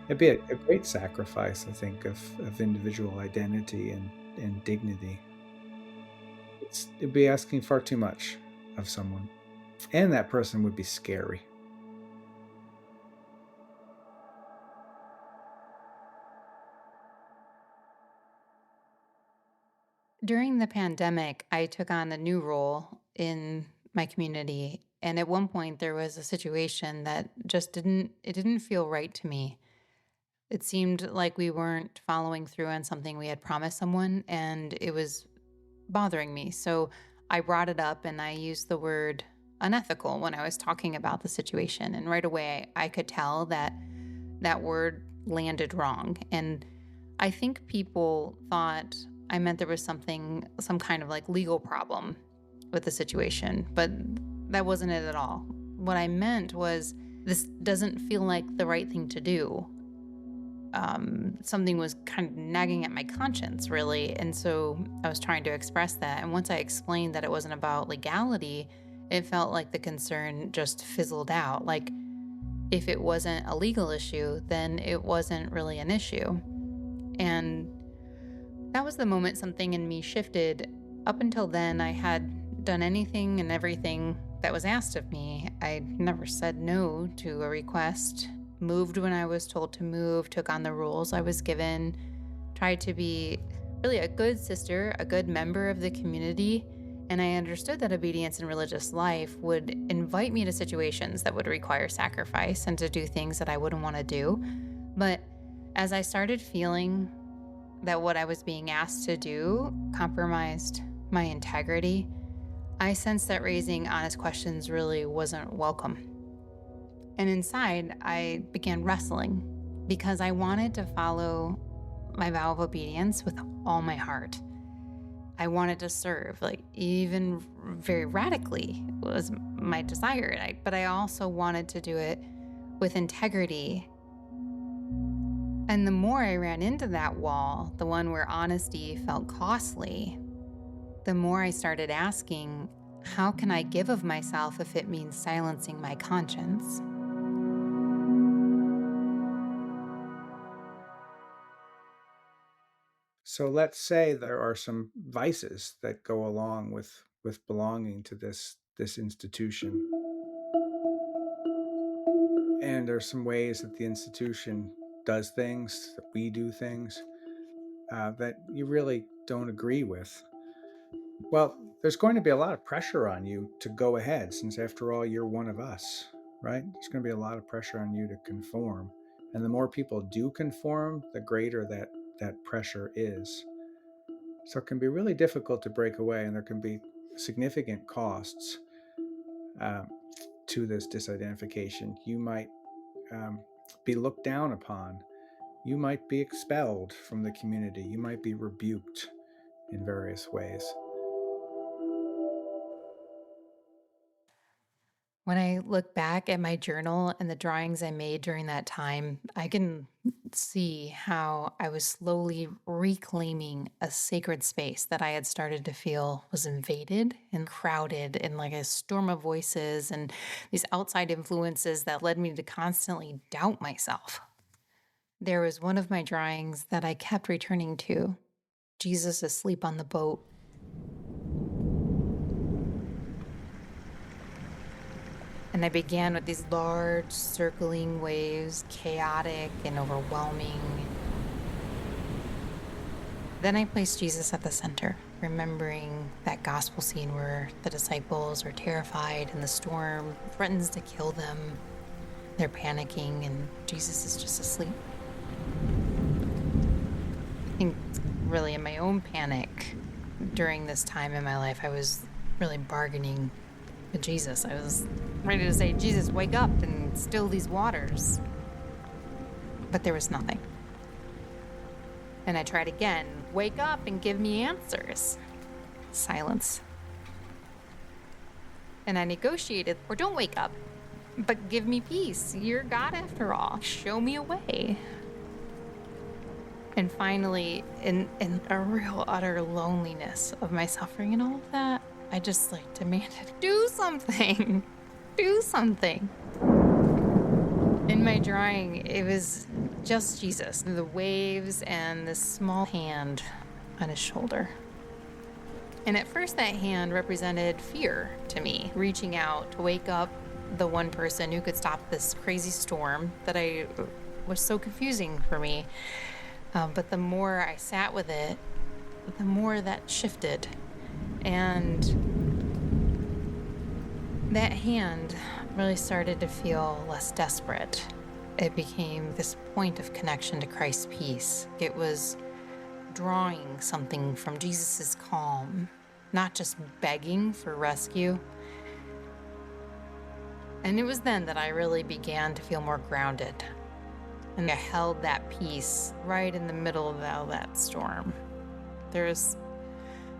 [SPEAKER 7] it'd be a great sacrifice, I think, of individual identity and dignity. It'd be asking far too much of someone, and that person would be scary.
[SPEAKER 5] During the pandemic, I took on a new role in my community. And at one point, there was a situation that just didn't feel right to me. It seemed like we weren't following through on something we had promised someone, and it was bothering me. So I brought it up and I used the word unethical when I was talking about the situation. And right away, I could tell that that word landed wrong. And I think people thought I meant there was some kind of like legal problem with the situation, but that wasn't it at all. What I meant was, this doesn't feel like the right thing to do. Something was kind of nagging at my conscience, really. And so I was trying to express that. And once I explained that it wasn't about legality, it felt like the concern just fizzled out. Like, if it wasn't a legal issue, then it wasn't really an issue. And that was the moment something in me shifted. Up until then, I had done anything and everything that was asked of me. I never said no to a request, moved when I was told to move, took on the roles I was given, tried to be really a good sister, a good member of the community. And I understood that obedience in religious life would invite me to situations that would require sacrifice and to do things that I wouldn't want to do. But as I started feeling that what I was being asked to do compromised my integrity, I sensed that raising honest questions really wasn't welcome. And inside, I began wrestling because I wanted to follow my vow of obedience with all my heart. I wanted to serve, like even very radically was my desire. But I also wanted to do it with integrity. And the more I ran into that wall, the one where honesty felt costly, the more I started asking, how can I give of myself if it means silencing my conscience?
[SPEAKER 7] So let's say there are some vices that go along with belonging to this institution. And there's some ways that the institution does things, that we do things, that you really don't agree with. Well, there's going to be a lot of pressure on you to go ahead, since after all, you're one of us, right? There's going to be a lot of pressure on you to conform. And the more people do conform, the greater that pressure is. So it can be really difficult to break away, and there can be significant costs to this disidentification. You might be looked down upon. You might be expelled from the community. You might be rebuked in various ways.
[SPEAKER 5] When I look back at my journal and the drawings I made during that time, I can see how I was slowly reclaiming a sacred space that I had started to feel was invaded and crowded in like a storm of voices and these outside influences that led me to constantly doubt myself. There was one of my drawings that I kept returning to, Jesus asleep on the boat. And I began with these large circling waves, chaotic and overwhelming. Then I placed Jesus at the center, remembering that gospel scene where the disciples are terrified and the storm threatens to kill them. They're panicking and Jesus is just asleep. I think really in my own panic during this time in my life, I was really bargaining with Jesus. I was ready to say, Jesus, wake up and still these waters. But there was nothing. And I tried again, wake up and give me answers. Silence. And I negotiated, or don't wake up, but give me peace. You're God after all. Show me a way. And finally, in a real utter loneliness of my suffering and all of that, I just demanded, do something. Do something. In my drawing, it was just Jesus, the waves and this small hand on his shoulder. And at first that hand represented fear to me, reaching out to wake up the one person who could stop this crazy storm that was so confusing for me. But the more I sat with it, the more that shifted. And that hand really started to feel less desperate. It became this point of connection to Christ's peace. It was drawing something from Jesus's calm, not just begging for rescue. And it was then that I really began to feel more grounded. And I held that peace right in the middle of all that storm. There's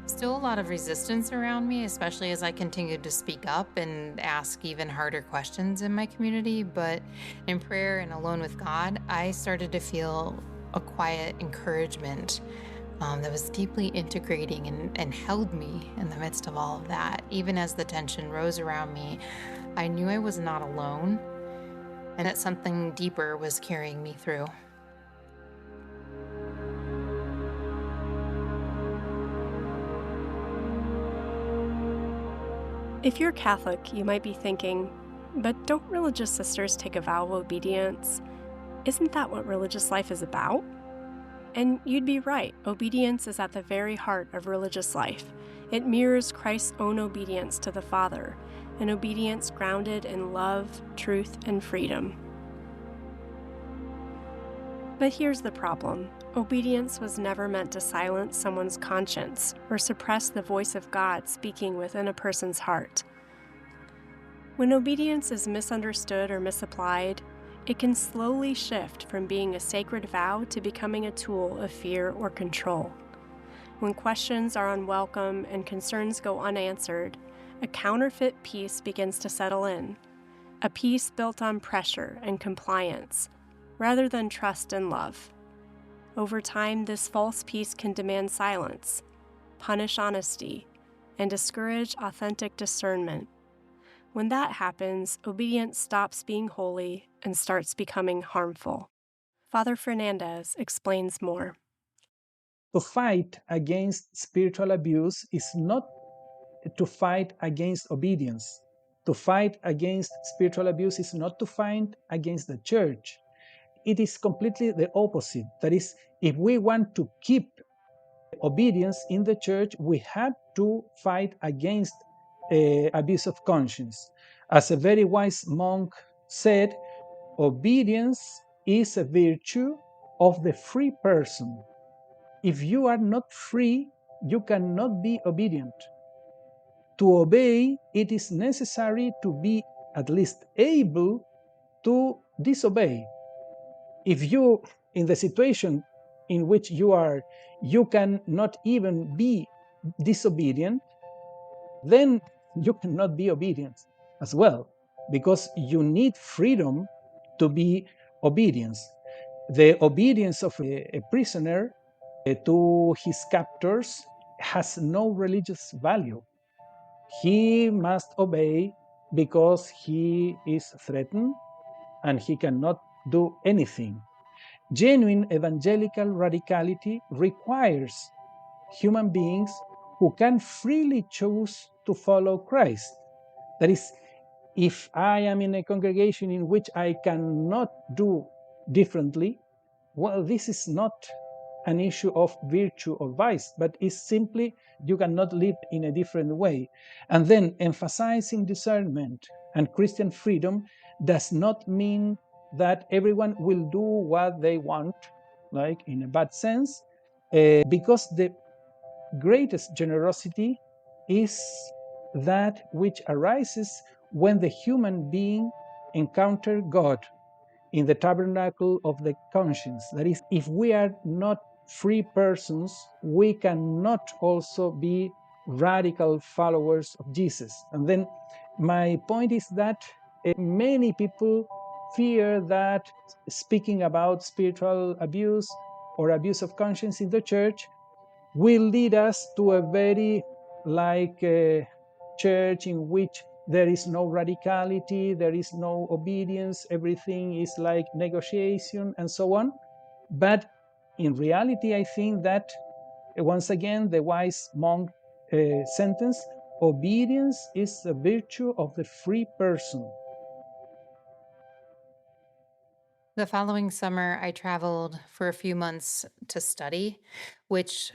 [SPEAKER 5] still a lot of resistance around me, especially as I continued to speak up and ask even harder questions in my community. But in prayer and alone with God, I started to feel a quiet encouragement that was deeply integrating and held me in the midst of all of that. Even as the tension rose around me, I knew I was not alone and that something deeper was carrying me through.
[SPEAKER 1] If you're Catholic, you might be thinking, but don't religious sisters take a vow of obedience? Isn't that what religious life is about? And you'd be right. Obedience is at the very heart of religious life. It mirrors Christ's own obedience to the Father, an obedience grounded in love, truth, and freedom. But here's the problem. Obedience was never meant to silence someone's conscience or suppress the voice of God speaking within a person's heart. When obedience is misunderstood or misapplied, it can slowly shift from being a sacred vow to becoming a tool of fear or control. When questions are unwelcome and concerns go unanswered, a counterfeit peace begins to settle in, a peace built on pressure and compliance, rather than trust and love. Over time, this false peace can demand silence, punish honesty, and discourage authentic discernment. When that happens, obedience stops being holy and starts becoming harmful. Father Fernandez explains more.
[SPEAKER 6] To fight against spiritual abuse is not to fight against obedience. To fight against spiritual abuse is not to fight against the church. It is completely the opposite. That is, if we want to keep obedience in the church, we have to fight against abuse of conscience. As a very wise monk said, obedience is a virtue of the free person. If you are not free, you cannot be obedient. To obey, it is necessary to be at least able to disobey. If you, in the situation in which you are, you cannot even be disobedient, then you cannot be obedient as well, because you need freedom to be obedience. The obedience of a prisoner to his captors has no religious value. He must obey because he is threatened and he cannot do anything. Genuine evangelical radicality requires human beings who can freely choose to follow Christ. That is, if I am in a congregation in which I cannot do differently, well, this is not an issue of virtue or vice, but is simply you cannot live in a different way. And then emphasizing discernment and Christian freedom does not mean that everyone will do what they want, like in a bad sense, because the greatest generosity is that which arises when the human being encounters God in the tabernacle of the conscience. That is, if we are not free persons, we cannot also be radical followers of Jesus. And then my point is that many people fear that speaking about spiritual abuse or abuse of conscience in the church will lead us to a very church in which there is no radicality, there is no obedience, everything is like negotiation and so on. But in reality, I think that once again, the wise monk sentence, obedience is a virtue of the free person.
[SPEAKER 5] The following summer, I traveled for a few months to study, which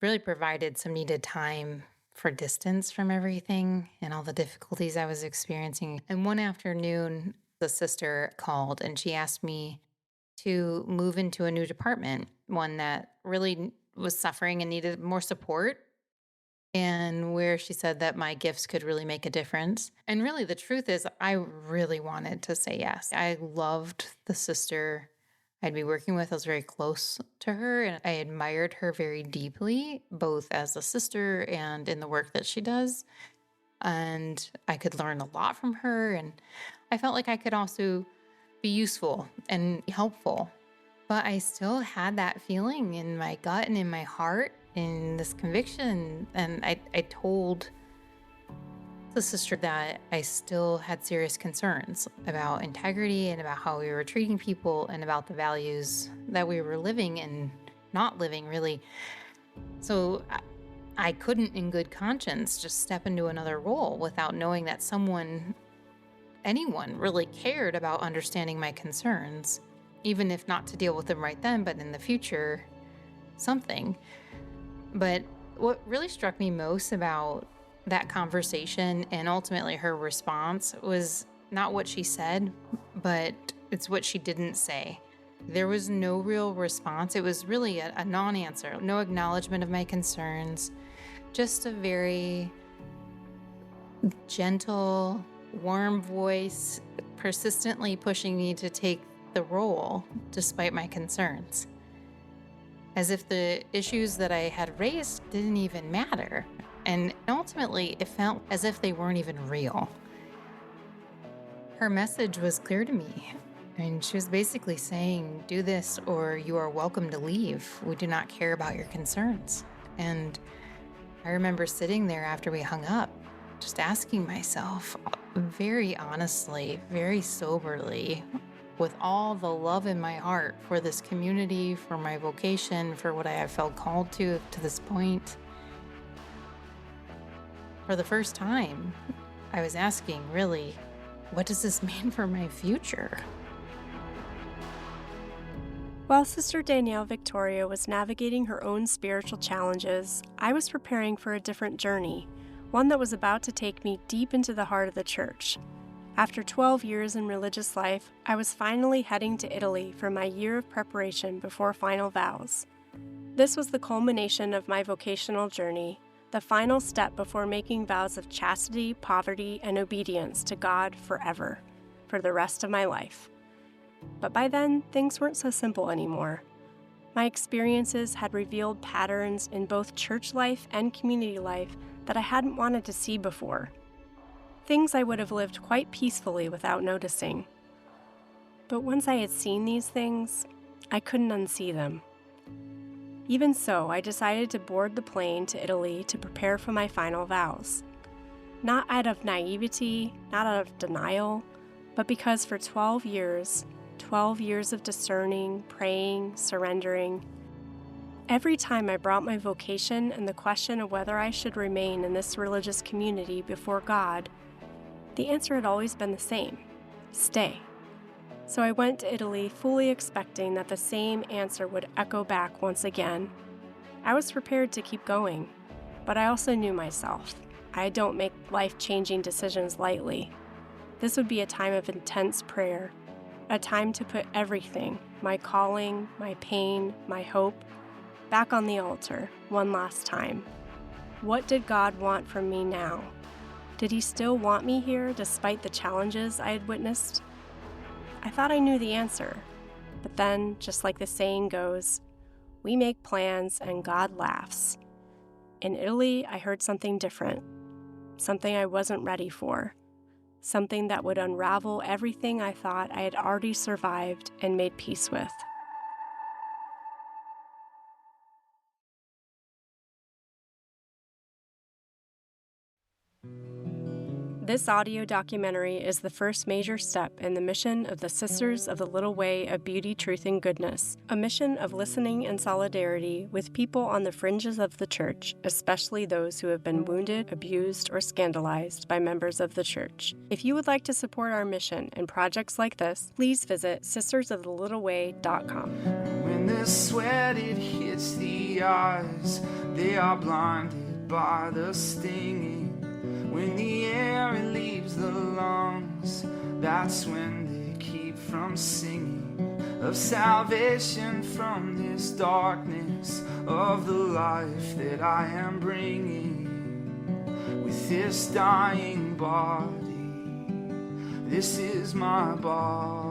[SPEAKER 5] really provided some needed time for distance from everything and all the difficulties I was experiencing. And one afternoon, the sister called and she asked me to move into a new department, one that really was suffering and needed more support, and where she said that my gifts could really make a difference. And really, the truth is, I really wanted to say yes. I loved the sister I'd be working with. I was very close to her, and I admired her very deeply, both as a sister and in the work that she does. And I could learn a lot from her, and I felt like I could also be useful and helpful. But I still had that feeling in my gut and in my heart, in this conviction. And I told the sister that I still had serious concerns about integrity and about how we were treating people and about the values that we were living and not living, really. So I couldn't, in good conscience, just step into another role without knowing that anyone really cared about understanding my concerns, even if not to deal with them right then, but in the future, something. But what really struck me most about that conversation and ultimately her response was not what she said, but it's what she didn't say. There was no real response. It was really a non-answer, no acknowledgement of my concerns, just a very gentle, warm voice, persistently pushing me to take the role despite my concerns. As if the issues that I had raised didn't even matter. And ultimately, it felt as if they weren't even real. Her message was clear to me. And she was basically saying, do this or you are welcome to leave. We do not care about your concerns. And I remember sitting there after we hung up, just asking myself very honestly, very soberly, with all the love in my heart for this community, for my vocation, for what I have felt called to this point. For the first time, I was asking, really, what does this mean for my future?
[SPEAKER 1] While Sister Danielle Victoria was navigating her own spiritual challenges, I was preparing for a different journey, one that was about to take me deep into the heart of the church. After 12 years in religious life, I was finally heading to Italy for my year of preparation before final vows. This was the culmination of my vocational journey, the final step before making vows of chastity, poverty, and obedience to God forever, for the rest of my life. But by then, things weren't so simple anymore. My experiences had revealed patterns in both church life and community life that I hadn't wanted to see before. Things I would have lived quite peacefully without noticing. But once I had seen these things, I couldn't unsee them. Even so, I decided to board the plane to Italy to prepare for my final vows. Not out of naivety, not out of denial, but because for 12 years of discerning, praying, surrendering, every time I brought my vocation and the question of whether I should remain in this religious community before God, the answer had always been the same: stay. So I went to Italy fully expecting that the same answer would echo back once again. I was prepared to keep going, but I also knew myself. I don't make life-changing decisions lightly. This would be a time of intense prayer, a time to put everything, my calling, my pain, my hope, back on the altar one last time. What did God want from me now? Did He still want me here despite the challenges I had witnessed? I thought I knew the answer, but then, just like the saying goes, we make plans and God laughs. In Italy, I heard something different, something I wasn't ready for, something that would unravel everything I thought I had already survived and made peace with. This audio documentary is the first major step in the mission of the Sisters of the Little Way of Beauty, Truth, and Goodness, a mission of listening and solidarity with people on the fringes of the church, especially those who have been wounded, abused, or scandalized by members of the church. If you would like to support our mission and projects like this, please visit sistersofthelittleWay.com.
[SPEAKER 8] When the sweat it hits the eyes, they are blinded by the stinging. When the air it leaves the lungs, that's when they keep from singing of salvation from this darkness, of the life that I am bringing with this dying body. This is my body.